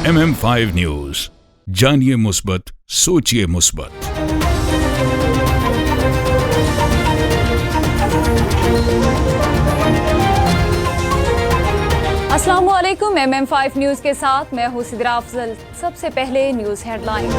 MM5 news, जानिए मुस्बत, सोचिए मुस्बत। अस्सलामुअलैकुम। MM5 न्यूज के साथ मैं हूं सिद्रा अफजल। सबसे पहले न्यूज हेडलाइन।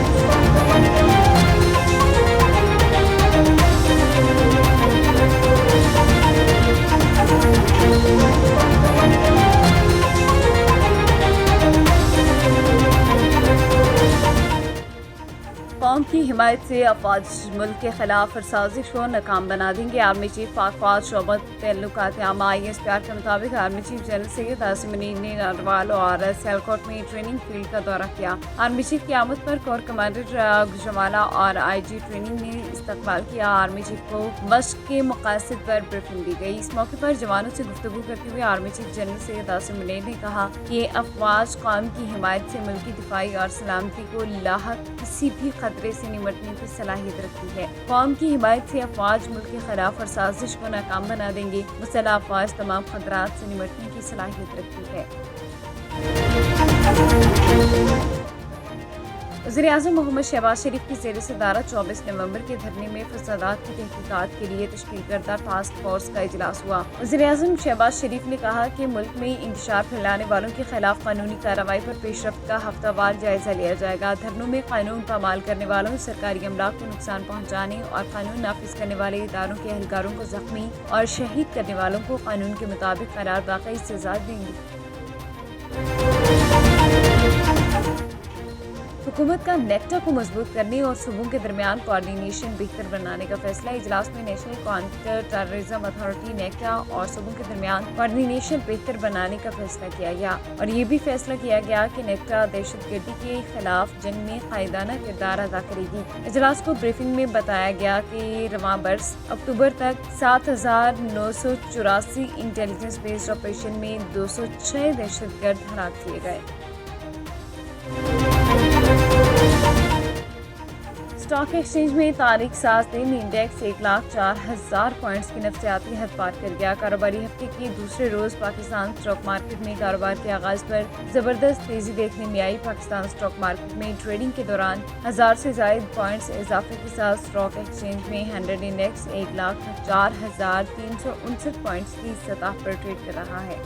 कौम की हिमायत से अफवाज मुल्क के खिलाफ साजिश को नाकाम बना देंगे। आर्मी चीफ पाक फौज शोबत तल्लुकात आमा ISPR के मुताबिक army chief general Syed Asim Munir ने नारवाल और सियालकोट में ट्रेनिंग फील्ड का दौरा किया। आर्मी चीफ की आमद पर कोर कमांडर गुजरावाला और IG ट्रेनिंग ने इस्तकबाल किया। आर्मी चीफ को मशक के मकासद पर ब्रीफिंग दी गई। इस मौके पर जवानों से गुफ्तगू करते हुए army chief general Syed Asim Munir ने कहा कि अफवाज कौम की हिमायत से मुल्की दिफाई और सलामती को लाहक किसी भी खतरे से निमटने की सलाहियत रखती है। कौम की हिमायत से अफवाज मुल्क के खिलाफ और साजिश को नाकाम बना देंगे। मुसल्लह अफवाज तमाम खतरात से निमटने की सलाहियत रखती है। वज़ीर-ए-आज़म मोहम्मद शहबाज शरीफ की ज़ेर सदारत 24 नवंबर के धरने में फसादात की तहकीकात के लिए तश्कील करदा टास्क फोर्स का इजलास हुआ। वज़ीर-ए-आज़म शहबाज शरीफ ने कहा कि मुल्क में इंतशार फैलाने वालों के खिलाफ कानूनी कार्रवाई पर पेशरफ्त का हफ्तावार जायजा लिया जाएगा। धरनों में कानून पामाल करने वालों, सरकारी अमलाक को नुकसान पहुँचाने और कानून नाफिज करने वाले इदारों के एहलकारों को जख्मी और शहीद करने वालों को कानून के मुताबिक करार वाकई सजा देंगे। हुकूमत का नेक्टा को मजबूत करने और सूबों के दरमियान कोऑर्डिनेशन बेहतर बनाने का फैसला। इजलास में national counter terrorism authority NACTA और सूबों के दरमियान कोऑर्डिनेशन बेहतर बनाने का फैसला किया गया और ये भी फैसला किया गया कि नेक्टा दहशतगर्दी के खिलाफ जंग में कायदाना किरदार अदा करेगी। इजलास को ब्रीफिंग में बताया गया कि रवां बरस अक्टूबर तक 7,984 इंटेलिजेंस बेस्ड ऑपरेशन में 206 दहशतगर्द हलाक किए गए। स्टॉक एक्सचेंज में तारीख साज दिन इंडेक्स 1,04,000 पॉइंट्स की नफसियाती हद पार कर गया। कारोबारी हफ्ते के दूसरे रोज पाकिस्तान स्टॉक मार्केट में कारोबार के आगाज पर जबरदस्त तेजी देखने में आई। पाकिस्तान स्टॉक मार्केट में ट्रेडिंग के दौरान 1000 से ज्यादा पॉइंट्स इजाफे के साथ स्टॉक एक्सचेंज में 100 इंडेक्स 1,04,359 पॉइंट्स की सतह पर ट्रेड कर रहा है।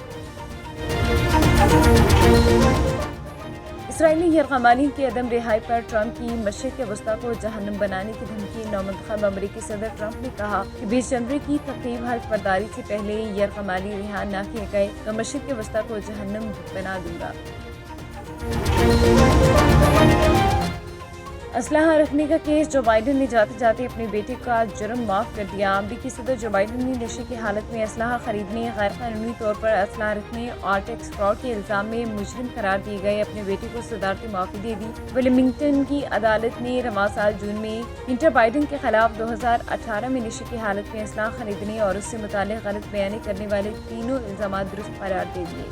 इसराइली यरगमाली की अदम रिहाई पर ट्रंप की मशरिक़ वस्ता को जहन्नुम बनाने की धमकी। नौमंतखब अमरीकी सदर ट्रंप ने कहा कि 20 जनवरी की तक़रीब हल्फ बर्दारी से पहले यरगमाली रिहा न किए गए तो मशरिक़ वस्ता को जहन्नुम बना दूंगा। असलहा रखने का केस, जो बाइडन ने जाते जाते अपने बेटे का जुर्म माफ कर दिया। अमरीकी सदर जो बाइडन ने नशे की हालत में असलहा खरीदने, गैर कानूनी तौर पर असलहा रखने और टैक्स फ्रॉड के इल्जाम में मुजरिम करार दिए गए अपने बेटे को सदारती माफी दे दी। विलिंगटन की अदालत ने रवां साल जून में हिंटर बाइडन के खिलाफ 2018 में नशे की हालत में असलहा खरीदने और उससे मुताल्लिक़ गलत बयानी करने वाले तीनों इल्जाम दुरुस्त करार दे दिए।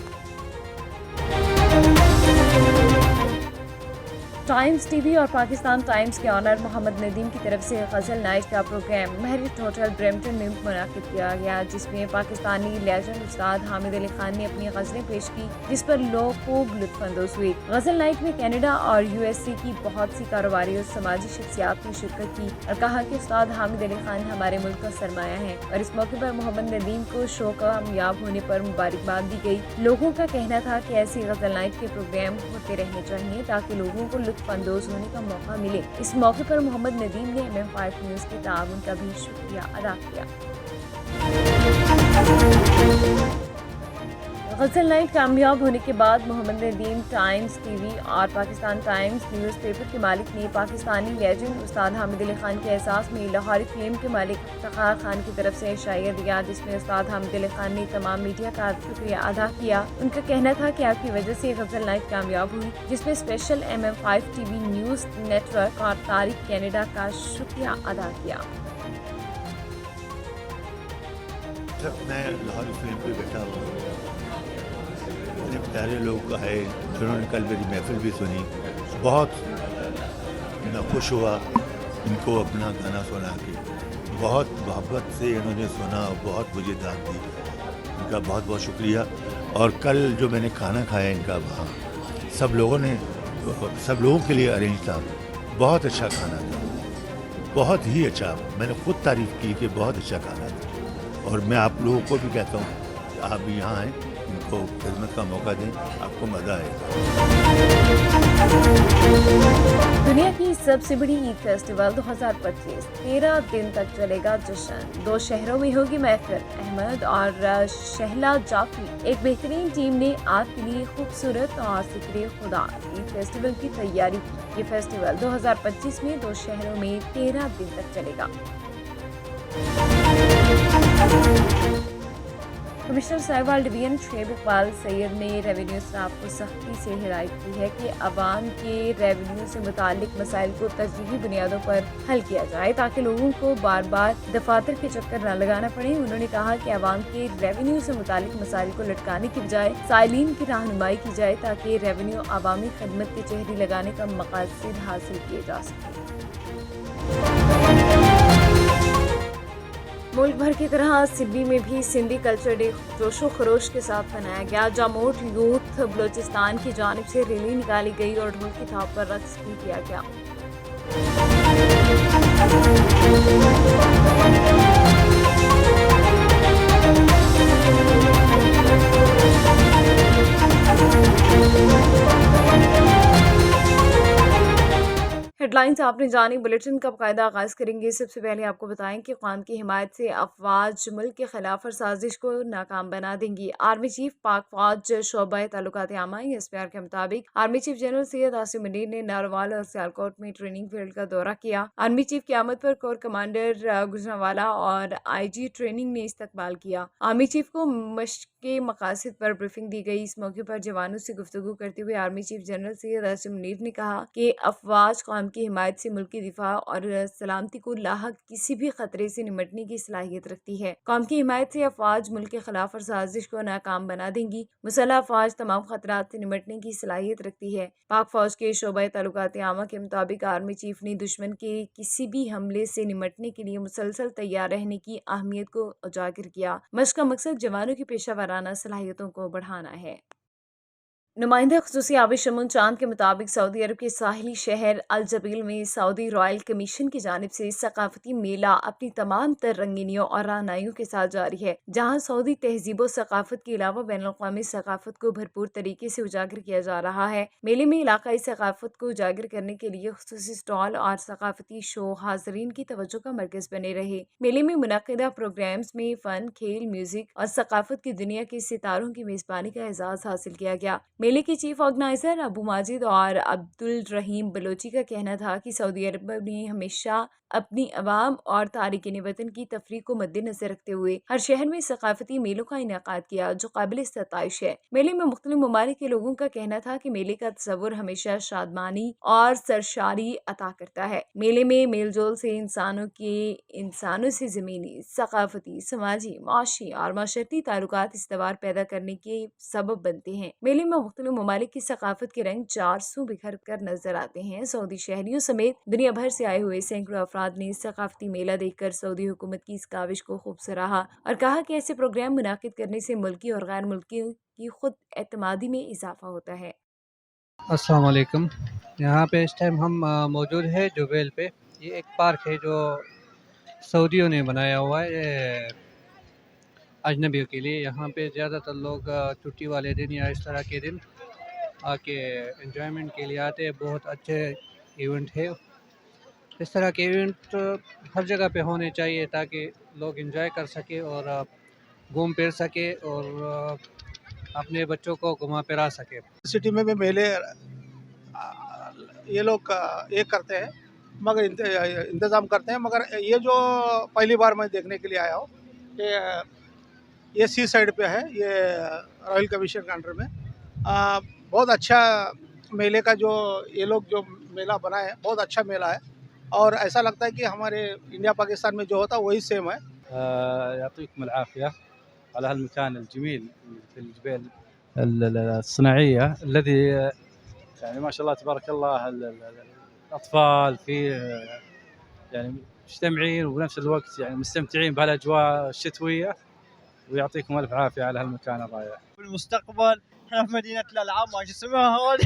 टाइम्स टीवी और पाकिस्तान टाइम्स के ऑनर मोहम्मद नदीम की तरफ से गज़ल नाइट का प्रोग्राम मेरिट होटल ब्रैम्पटन में मुनाकिद किया गया, जिसमें पाकिस्तानी लेजेंड उस्ताद हामिद अली खान ने अपनी गज़लें पेश की, जिस पर लोग खूब लुत्फ़अंदोज़ हुए। गज़ल नाइट में कनाडा और USA की बहुत सी कारोबारी और समाजी शख्सियात ने शिरकत की और कहा कि उस्ताद हामिद अली खान हमारे मुल्क का सरमाया है। और इस मौके पर मोहम्मद नदीम को शो कामयाब होने पर मुबारकबाद दी गई। लोगों का कहना था कि ऐसी गज़ल नाइट के प्रोग्राम होते रहने चाहिए ताकि लोगों को लुत्फ़अंदोज़ होने का मौका मिले। इस मौके पर मोहम्मद नदीम ने MM5 न्यूज़ के ताउन का भी शुक्रिया अदा किया। गज़ल नाइट कामयाब होने के बाद मोहम्मद नदीम टाइम्स टीवी और पाकिस्तान टाइम्स न्यूज़पेपर के मालिक ने पाकिस्तानी लेजेंड उस्ताद हामिद अली खान के एहसास में लाहौरी फिल्म के मालिक इफ्तिखार खान की तरफ से इशाइया दिया, जिसमें उस्ताद हामिद अली खान ने तमाम मीडिया का शुक्रिया अदा किया। उनका कहना था कि आपकी वजह से गज़ल नाइट कामयाब हुई, जिसमें special MM5 TV news network और तारीख कैनेडा का शुक्रिया अदा किया। मैं लाहौरी फिल्म पे बैठा हूँ, इतने प्यारे लोग आए जिन्होंने कल मेरी महफिल भी सुनी। बहुत मैं खुश हुआ इनको अपना गाना सुना के, बहुत मोहब्बत से इन्होंने सुना और बहुत मुझे दाद दी। इनका बहुत बहुत शुक्रिया। और कल जो मैंने खाना खाया इनका, वहाँ सब लोगों ने सब लोगों के लिए अरेंज था। बहुत अच्छा खाना था, बहुत ही अच्छा। मैंने खुद तारीफ़ की कि बहुत अच्छा खाना था। और मैं आप लोगों को भी कहता हूँ कि आप भी यहाँ आएँ, इनको खिदमत का मौका दें, आपको मज़ा आएगा। दुनिया की सबसे बड़ी ईद फेस्टिवल 2025 13 दिन तक चलेगा जश्न। 2 शहरों में होगी महफिल। अहमद और शहला जाफी एक बेहतरीन टीम ने आपके लिए खूबसूरत और जिक्र खुदा ईद फेस्टिवल की तैयारी की। ये फेस्टिवल 2025 में 2 शहरों में 13 दिन तक चलेगा। कमिश्नर साहिवाल डिवीजन शेब इकबाल सैयद ने रेवेन्यू स्टाफ को सख्ती से हिदायत की है कि अवाम के रेवेन्यू से मुतालिक मसाइल को तरजीही बुनियादों पर हल किया जाए ताकि लोगों को बार बार दफातर के चक्कर न लगाना पड़े। उन्होंने कहा कि अवाम के रेवेन्यू से मुतालिक मसाइल को लटकाने की बजाय साइलिन की रहनुमाई की जाए ताकि रेवेन्यू अवामी खदमत के चेहरे लगाने का मकासद हासिल किए जा सके। मुल्क भर की तरह सिडनी में भी सिंधी कल्चर डे जोशो खरोश के साथ मनाया गया। जामोट यूथ बलोचिस्तान की जानिब से रैली निकाली गई और ढोल की थाप पर रक्स भी किया गया। हेडलाइंस आपने जानी। बुलेटिन का बाकायदा आगाज़ करेंगे। सबसे पहले आपको बताएं कि कौम की हिमायत से अफवाज मुल्क के खिलाफ और साजिश को नाकाम बना देंगी। आर्मी चीफ पाक फौज शोबा ताल्लुकात आमा SPR के मुताबिक army chief general Syed Asim Munir ने नारवाल और सियालकोट में ट्रेनिंग फील्ड का दौरा किया। आर्मी चीफ की आमद पर कोर कमांडर गुजरांवाला और IG ट्रेनिंग ने इस्तकबाल किया। आर्मी चीफ को मशक के मकासद पर ब्रीफिंग दी गई। इस मौके पर जवानों से गुफ्तगू करते हुए army chief general Syed Asim Munir ने कहा कि अफवाज कौम की हिमायत से मुल्क की दिफा और सलामती को लाहक किसी भी खतरे से निमटने की सलाहियत रखती है। कौम की हिमायत से अफवाज मुल्क के खिलाफ और साजिश को नाकाम बना देंगी। मुसल्लह अफवाज तमाम खतरात से निमटने की सलाहियत रखती है। पाक फौज के शोबा ताल्लुकात आमा के मुताबिक आर्मी चीफ ने दुश्मन के किसी भी हमले से निमटने के लिए मुसलसल तैयार रहने की अहमियत को उजागर किया। मशक का मकसद जवानों की पेशा सलाहियतों को बढ़ाना है। नुमाइंदा ख़ुसूसी आबिद शमून चांद के मुताबिक सऊदी अरब के साहिली शहर अल जबील में सऊदी रॉयल कमीशन की जानिब से सकाफती मेला अपनी तमाम तर रंगीनियों और राहनाइयों के साथ जारी है, जहाँ सऊदी तहजीब व सकाफत के अलावा बैनुल अक़वामी सकाफत को भरपूर तरीके से उजागर किया जा रहा है। मेले में इलाकाई सकाफत को उजागर करने के लिए ख़ुसूसी स्टॉल और सकाफती शो हाज़रीन की तवज्जो का मरकज़ बने रहे। मेले में मुनक़िदा प्रोग्राम्स में फ़न, खेल, म्यूजिक और सकाफत की दुनिया के सितारों की मेज़बानी का एजाज़ हासिल किया गया। मेले के चीफ ऑर्गेनाइजर अबू माजिद और अब्दुल रहीम बलोची का कहना था कि सऊदी अरब ने हमेशा अपनी अवाम और तारिकीन वतन की तफरीक को मद्देनजर रखते हुए हर शहर में सकाफती मेलों का इनेकाद किया, जो काबिल सताइश है। मेले में मुख्तलिफ ममालिक के लोगों का कहना था कि मेले का तस्वुर हमेशा शादमानी और सरशारी अता करता है। मेले में मेल जोल से इंसानों से ज़मीनी, सकाफती, समाजी, माशी और माशरती ताल्लुकात इस्तवार पैदा करने के सबब बनते हैं। मेले में मुख्तलिफ ममालिक की सकाफत के रंग 400 बिखर कर नजर आते हैं। सऊदी शहरियों समेत दुनिया भर से आए हुए सैकड़ों अफराद ने सकाफती मेला देखकर सऊदी हुकूमत की इस काविश को खूब सराहा और कहा कि ऐसे प्रोग्राम मुनाकिद करने से मुल्की और गैर मुल्की की खुद एतमादी में इजाफा होता है। अस्सलाम वालेकुम। यहाँ पे इस टाइम हम मौजूद है जुबैल पे। ये एक पार्क है जो सऊदियों ने बनाया हुआ है अजनबियों के लिए। यहाँ पे ज़्यादातर लोग छुट्टी वाले दिन या इस तरह के दिन आके एंजॉयमेंट के लिए आते हैं। बहुत अच्छे इवेंट है। इस तरह के इवेंट हर जगह पे होने चाहिए ताकि लोग एंजॉय कर सके और घूम फिर सके और अपने बच्चों को घुमा फिरा सके। सिटी में भी मेले ये लोग ये करते हैं, मगर इंतज़ाम करते हैं, मगर ये जो पहली बार मैं देखने के लिए आया हूँ ये सी साइड पे है, ये रॉयल कमीशन के अंडर में। बहुत अच्छा मेले का जो ये लोग जो मेला बनाए हैं, बहुत अच्छा मेला है और ऐसा लगता है कि हमारे इंडिया पाकिस्तान में जो होता है वही सेम है। يعطيكم العافية على هالمكان الجميل في الجبال الصناعية الذي يعني ما شاء الله تبارك الله الأطفال فيه يعني مجتمعين وبنفس الوقت يعني مستمتعين بهالأجواء الشتوية، ويعطيكم ألف عافية على هالمكان الرائع. في المستقبل احنا في مدينة الألعاب ما شو اسمها هون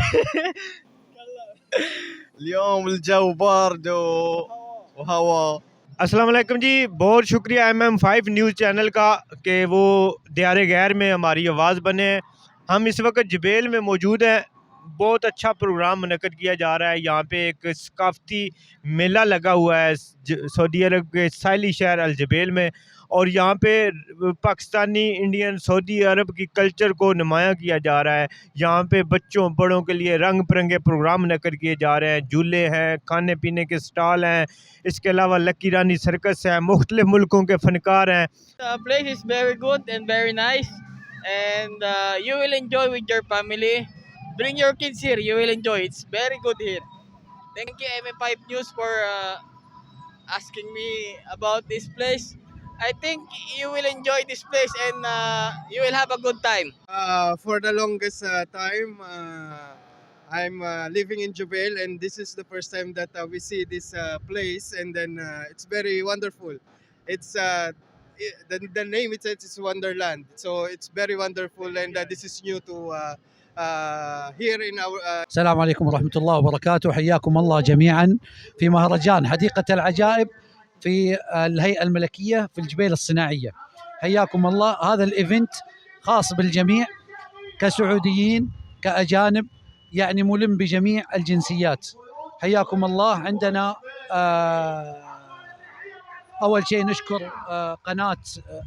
اليوم الجو بارد وهواء. السلام علیکم جی، بہت شکریہ MM5 نیوز چینل کا کہ وہ دیار غیر میں ہماری آواز بنے. ہم اس وقت جبیل میں موجود ہیں. بہت اچھا پروگرام منعقد کیا جا رہا ہے. یہاں پہ ایک ثقافتی میلہ لگا ہوا ہے سعودی عرب کے ساحلی شہر الجبیل میں، اور یہاں پہ پاکستانی، انڈین، سعودی عرب کی کلچر کو نمایاں کیا جا رہا ہے. یہاں پہ بچوں بڑوں کے لیے رنگ برنگے پروگرام منعقد کیے جا رہے ہیں. جھولے ہیں، کھانے پینے کے سٹال ہیں، اس کے علاوہ لکی رانی سرکس ہے، مختلف ملکوں کے فنکار ہیں. The place is very good and very nice, and you will enjoy with your family. Bring your kids here, you will enjoy. It's very good here. Thank you, MM5 News, for asking me about this place. I think you will enjoy this place and you will have a good time. For the longest time, I'm living in Jubail, and this is the first time that we see this place, and then it's very wonderful. It's the name itself is Wonderland, so it's very wonderful, and this is new to here in our. السلام عليكم ورحمة الله وبركاته. حياكم الله جميعا في مهرجان حديقة العجائب في الهيئة الملكية في الجبيل الصناعية. حياكم الله. هذا الإيفنت خاص بالجميع كسعوديين كأجانب، يعني ملم بجميع الجنسيات. حياكم الله. عندنا أول شيء نشكر قناة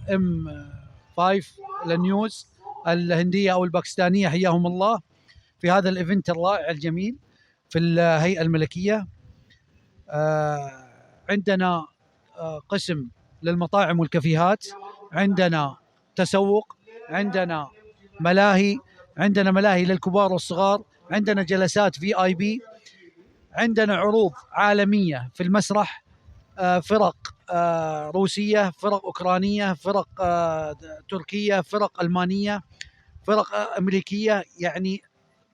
M5 للنيوز الهندية أو الباكستانية، حياهم الله في هذا الإيفنت الرائع الجميل في الهيئة الملكية. عندنا قسم للمطاعم والكافيهات، عندنا تسوق، عندنا ملاهي للكبار والصغار، عندنا جلسات VIP، عندنا عروض عالمية في المسرح، فرق روسية، فرق أوكرانية، فرق تركية، فرق ألمانية، فرق أمريكية، يعني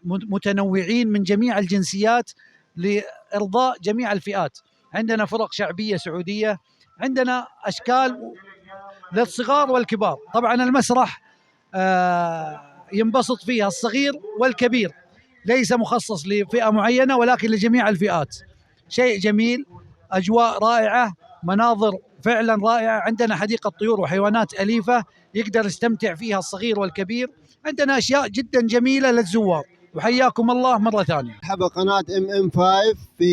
متنوعين من جميع الجنسيات لإرضاء جميع الفئات. عندنا فرق شعبية سعودية، عندنا أشكال للصغار والكبار. طبعا المسرح ينبسط فيها الصغير والكبير، ليس مخصص لفئة معينة ولكن لجميع الفئات. شيء جميل، أجواء رائعة، مناظر فعلا رائعة. عندنا حديقة طيور وحيوانات أليفة يقدر يستمتع فيها الصغير والكبير. عندنا أشياء جدا جميلة للزوار. وحياكم الله مرة ثانية. مرحبا قناة MM5 في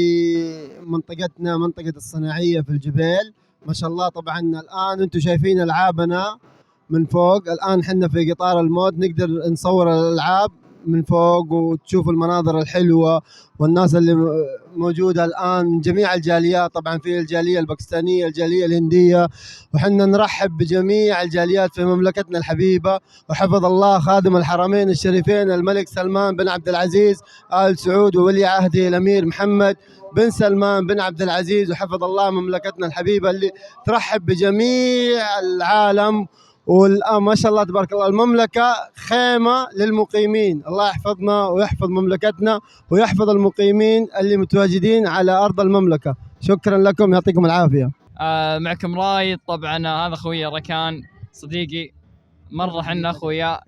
منطقتنا، منطقة الصناعية في الجبيل. ما شاء الله. طبعا الآن أنتم شايفين ألعابنا من فوق. الآن حنا في قطار الموت، نقدر نصور الألعاب من فوق وتشوف المناظر الحلوة والناس اللي موجودة الآن من جميع الجاليات. طبعا في الجالية الباكستانية، الجالية الهندية، وحنا نرحب بجميع الجاليات في مملكتنا الحبيبة. وحفظ الله خادم الحرمين الشريفين الملك سلمان بن عبد العزيز آل سعود وولي عهده الأمير محمد بن سلمان بن عبد العزيز. وحفظ الله مملكتنا الحبيبة اللي ترحب بجميع العالم. ما شاء الله تبارك الله، المملكة خيمة للمقيمين. الله يحفظنا ويحفظ مملكتنا ويحفظ المقيمين اللي متواجدين على أرض المملكة. شكرا لكم، يعطيكم العافية. معكم رايد. طبعا هذا أخوي ركان صديقي، مرة حنا أخويا.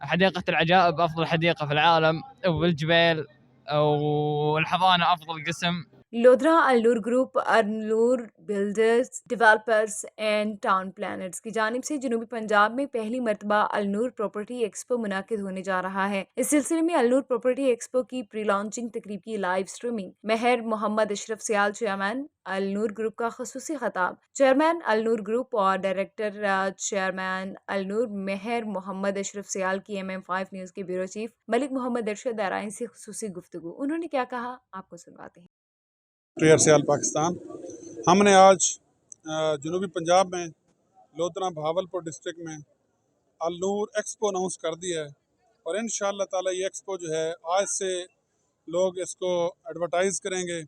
حديقة العجائب أفضل حديقة في العالم، وبالجبيل والحضانة أفضل قسم. لودھرا النور گروپ، النور builders developers and town planners کی جانب سے جنوبی پنجاب میں پہلی مرتبہ النور پراپرٹی ایکسپو منعقد ہونے جا رہا ہے. اس سلسلے میں النور پراپرٹی ایکسپو کی پری لانچنگ تقریب کی لائیو سٹریمنگ. مہر محمد اشرف سیال، چیئرمین النور گروپ کا خصوصی خطاب. چیئرمین النور گروپ اور ڈائریکٹر چیئرمین النور مہر محمد اشرف سیال کی MM5 نیوز کے بیورو چیف ملک محمد ارشد ارائن سے خصوصی گفتگو. انہوں نے کیا کہا، آپ کو سنواتے ہیں. سیال پاکستان. ہم نے آج جنوبی پنجاب میں لودھرا بھاولپور ڈسٹرکٹ میں النور ایکسپو اناؤنس کر دیا ہے، اور انشاءاللہ تعالی یہ ایکسپو جو ہے آج سے لوگ اس کو ایڈورٹائز کریں گے.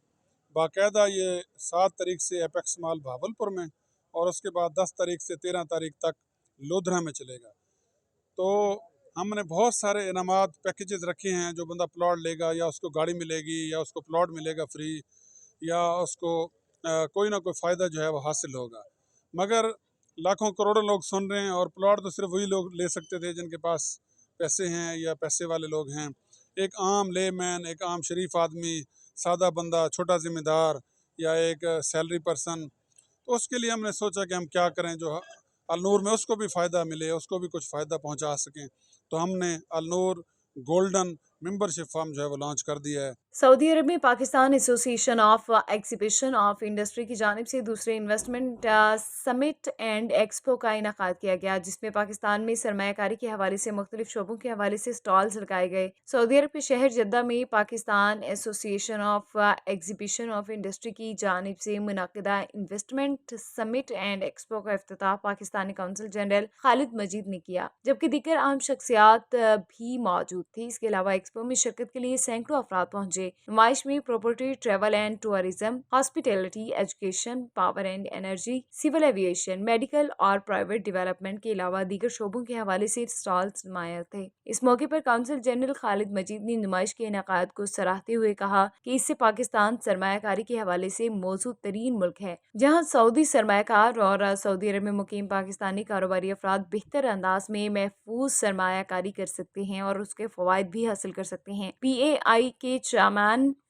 باقاعدہ یہ 7 تاریخ سے ایپیکس مال بھاولپور میں، اور اس کے بعد 10 تاریخ سے 13 تاریخ تک لودھرا میں چلے گا. تو ہم نے بہت سارے انعامات پیکیجز رکھے ہیں. جو بندہ پلاٹ لے گا، یا اس کو گاڑی ملے گی، یا اس کو پلاٹ ملے گا فری، یا اس کو کوئی نہ کوئی فائدہ جو ہے وہ حاصل ہوگا. مگر لاکھوں کروڑوں لوگ سن رہے ہیں، اور پلاٹ تو صرف وہی لوگ لے سکتے تھے جن کے پاس پیسے ہیں یا پیسے والے لوگ ہیں. ایک عام لے مین، ایک عام شریف آدمی، سادہ بندہ، چھوٹا ذمہ دار یا ایک سیلری پرسن، تو اس کے لیے ہم نے سوچا کہ ہم کیا کریں جو النور میں اس کو بھی فائدہ ملے، اس کو بھی کچھ فائدہ پہنچا سکیں، تو ہم نے النور گولڈن ممبرشپ فارم جو ہے وہ لانچ کر دیا ہے۔ سعودی عرب میں پاکستان ایسوسی ایشن آف ایگزیبیشن آف انڈسٹری کی جانب سے دوسرے انویسٹمنٹ سمٹ اینڈ ایکسپو کا انعقاد کیا گیا، جس میں پاکستان میں سرمایہ کاری کے حوالے سے مختلف شعبوں کے حوالے سے سٹالز لگائے گئے۔ سعودی عرب کے شہر جدہ میں پاکستان ایسوسی ایشن آف ایگزیبیشن آف انڈسٹری کی جانب سے منعقدہ انویسٹمنٹ سمٹ اینڈ ایکسپو کا افتتاح پاکستانی کونسل جنرل خالد مجید نے کیا، جبکہ دیگر عام شخصیات بھی موجود تھی۔ اس کے علاوہ ایکسپو میں شرکت کے لیے سینکڑوں افراد پہنچے۔ نمائش میں property, travel and tourism, hospitality, education, power and energy, civil aviation, medical اور پرائیویٹ ڈیولپمنٹ کے علاوہ دیگر شعبوں کے حوالے سے سٹالز نمایاں تھے۔ اس موقع پر کونسل جنرل خالد مجید نے نمائش کے انعقاد کو سراہتے ہوئے کہا کہ اس سے پاکستان سرمایہ کاری کے حوالے سے موزوں ترین ملک ہے، جہاں سعودی سرمایہ کار اور سعودی عرب میں مقیم پاکستانی کاروباری افراد بہتر انداز میں محفوظ سرمایہ کاری کر سکتے ہیں اور اس کے فوائد بھی حاصل کر سکتے ہیں۔ پی اے آئی کے چیئرمین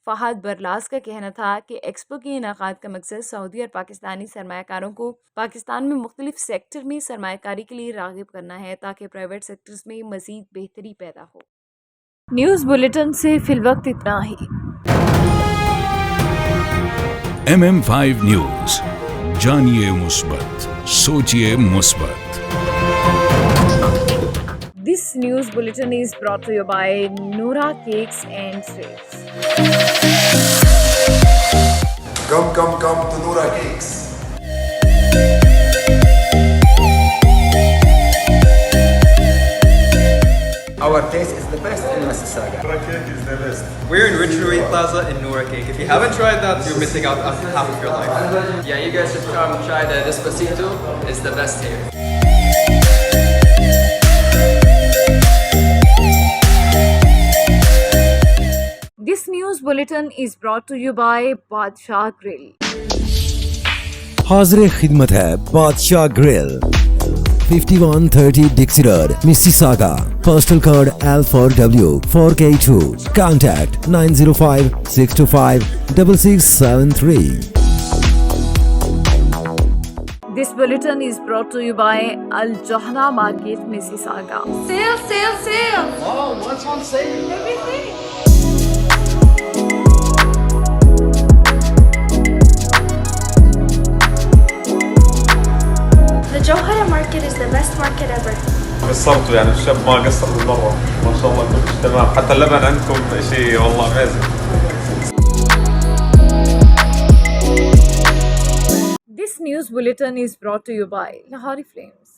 فہد برلاس کا کہنا تھا کہ ایکسپو کے انعقاد کا مقصد سعودی اور پاکستانی سرمایہ کاروں کو پاکستان میں مختلف سیکٹر میں سرمایہ کاری کے لیے راغب کرنا ہے تاکہ پرائیویٹ سیکٹرز میں مزید بہتری پیدا ہو۔ نیوز بلیٹن سے فی الوقت اتنا ہی۔ MM5 نیوز، جانیے مثبت، سوچیے مثبت۔ This news bulletin is brought to you by Noora Cakes and Sweets. Come to Noora Cakes. Our taste is the best in Mississauga. Noora Cake is the best. We're in Ridgeway Plaza in Noora Cake. If you haven't tried that, you're missing out on half of your life. Yeah, you guys should come try the Despacito. It's the best here. This news bulletin is brought to you by Badshah Grill. حاضر خدمت ہے بادشاہ girl, 5130 Dixie Road, Mississauga. Postal code L4W 4K2. Contact 905-625-6673. This bulletin is brought to you by Al Johna Market, Mississauga. Sale! Oh, what's on sale? Everything. The Johara market is the best market ever. قصرتوا يعني الشاب ما قصر بالمرة، ما شاء الله كل شيء تمام، حتى اللبن عندكم شيء والله amazing. This news bulletin is brought to you by Lahori Flames.